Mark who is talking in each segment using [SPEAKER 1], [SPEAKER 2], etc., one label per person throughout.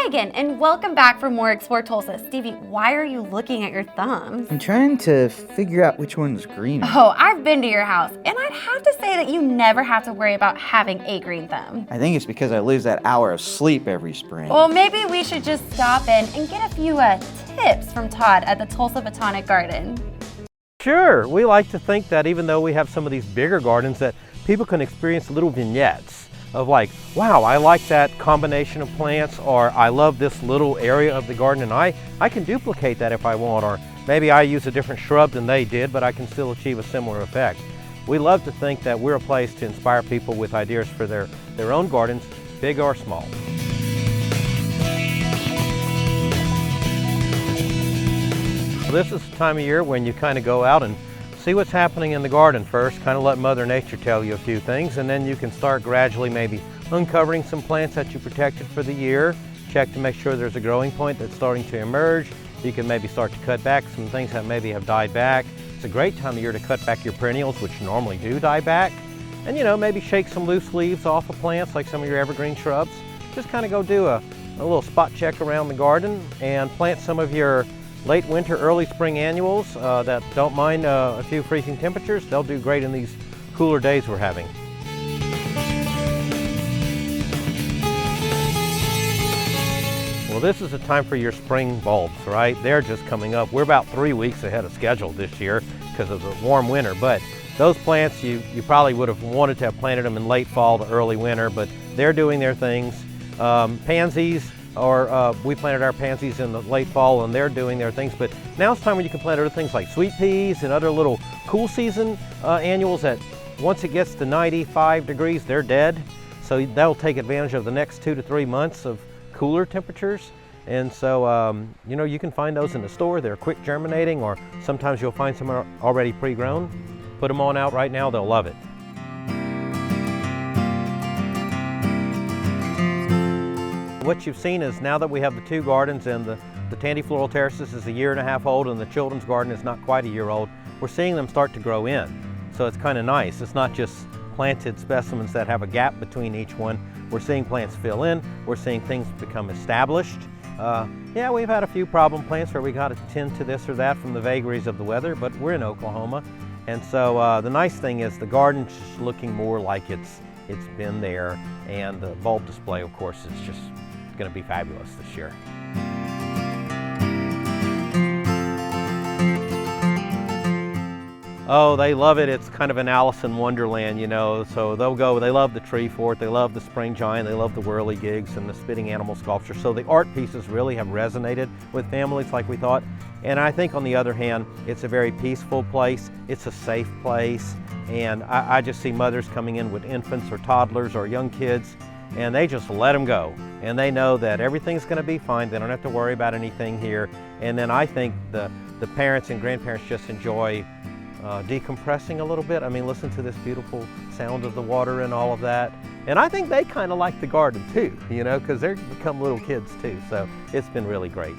[SPEAKER 1] Hi again, and welcome back for more Explore Tulsa. Stevie, why are you looking at your thumbs?
[SPEAKER 2] I'm trying to figure out which one's green.
[SPEAKER 1] Oh, I've been to your house, and I'd have to say that you never have to worry about having a green thumb.
[SPEAKER 2] I think it's because I lose that hour of sleep every spring.
[SPEAKER 1] Well, maybe we should just stop in and get a few tips from Todd at the Tulsa Botanic Garden.
[SPEAKER 3] Sure, we like to think that even though we have some of these bigger gardens, that people can experience little vignettes of like, wow, I like that combination of plants, or I love this little area of the garden and I can duplicate that if I want, or maybe I use a different shrub than they did, but I can still achieve a similar effect. We love to think that we're a place to inspire people with ideas for their own gardens, big or small. This is the time of year when you kind of go out and see what's happening in the garden first, kind of let Mother Nature tell you a few things, and then you can start gradually maybe uncovering some plants that you protected for the year. Check to make sure there's a growing point that's starting to emerge. You can maybe start to cut back some things that maybe have died back. It's a great time of year to cut back your perennials, which normally do die back. And maybe shake some loose leaves off of plants like some of your evergreen shrubs. Just kind of go do a little spot check around the garden and plant some of your late winter, early spring annuals that don't mind a few freezing temperatures. They'll do great in these cooler days we're having. Well, this is the time for your spring bulbs, right? They're just coming up. We're about 3 weeks ahead of schedule this year because of the warm winter, but those plants, you probably would have wanted to have planted them in late fall to early winter, but they're doing their things. Pansies, we planted our pansies in the late fall and they're doing their things, but now it's time when you can plant other things like sweet peas and other little cool season annuals that once it gets to 95 degrees, they're dead. So that'll take advantage of the next 2 to 3 months of cooler temperatures. And so, you can find those in the store. They're quick germinating, or sometimes you'll find some already pre-grown. Put them on out right now, they'll love it. What you've seen is now that we have the two gardens, and the Tandy Floral Terraces is 1.5 years old and the children's garden is not quite 1 year old, we're seeing them start to grow in. So it's kind of nice. It's not just planted specimens that have a gap between each one. We're seeing plants fill in. We're seeing things become established. Yeah, we've had a few problem plants where we got to tend to this or that from the vagaries of the weather, but we're in Oklahoma. And so the nice thing is the garden's looking more like it's been there, and the bulb display, of course, is just going to be fabulous this year. Oh, they love it. It's kind of an Alice in Wonderland, so they'll go, they love the tree fort, they love the spring giant, they love the whirligigs and the spitting animal sculpture. So the art pieces really have resonated with families like we thought. And I think on the other hand, it's a very peaceful place, it's a safe place, and I just see mothers coming in with infants or toddlers or young kids, and they just let them go. And they know that everything's going to be fine. They don't have to worry about anything here. And then I think the parents and grandparents just enjoy decompressing a little bit. I mean, listen to this beautiful sound of the water and all of that. And I think they kind of like the garden too, because they're become little kids too. So it's been really great.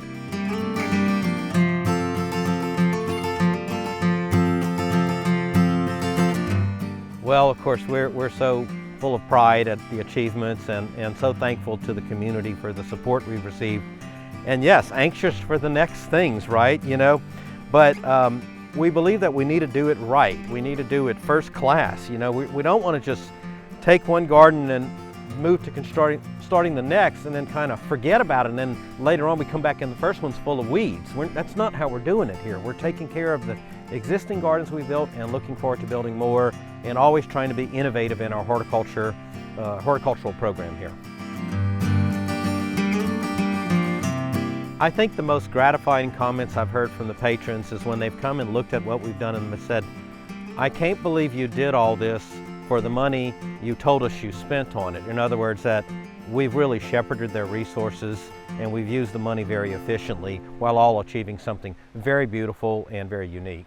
[SPEAKER 3] Well, of course, we're so full of pride at the achievements and so thankful to the community for the support we've received. And yes, anxious for the next things, right? But we believe that we need to do it right. We need to do it first class. We don't want to just take one garden and move to starting the next and then kind of forget about it, and then later on we come back and the first one's full of weeds. That's not how we're doing it here. We're taking care of the existing gardens we built and looking forward to building more, and always trying to be innovative in our horticultural program here. I think the most gratifying comments I've heard from the patrons is when they've come and looked at what we've done and said, I can't believe you did all this for the money you told us you spent on it. In other words, that we've really shepherded their resources and we've used the money very efficiently while all achieving something very beautiful and very unique.